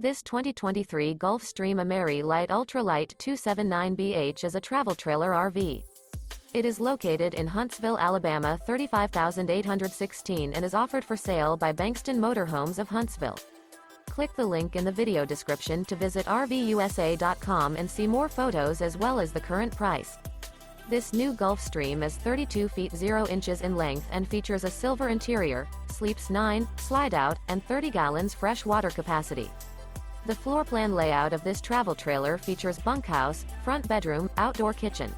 This 2023 Gulfstream Ameri-Lite Ultralight 279BH is a travel trailer RV. It is located in Huntsville, Alabama 35816 and is offered for sale by Bankston Motorhomes of Huntsville. Click the link in the video description to visit RVUSA.com and see more photos as well as the current price. This new Gulfstream is 32 feet 0 inches in length and features a silver interior, sleeps 9, slide-out, and 30 gallons fresh water capacity. The floor plan layout of this travel trailer features bunkhouse, front bedroom, outdoor kitchen.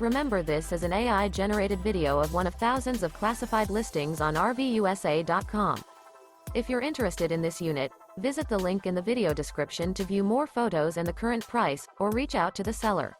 Remember, this is an AI-generated video of one of thousands of classified listings on RVUSA.com. If you're interested in this unit, visit the link in the video description to view more photos and the current price, or reach out to the seller.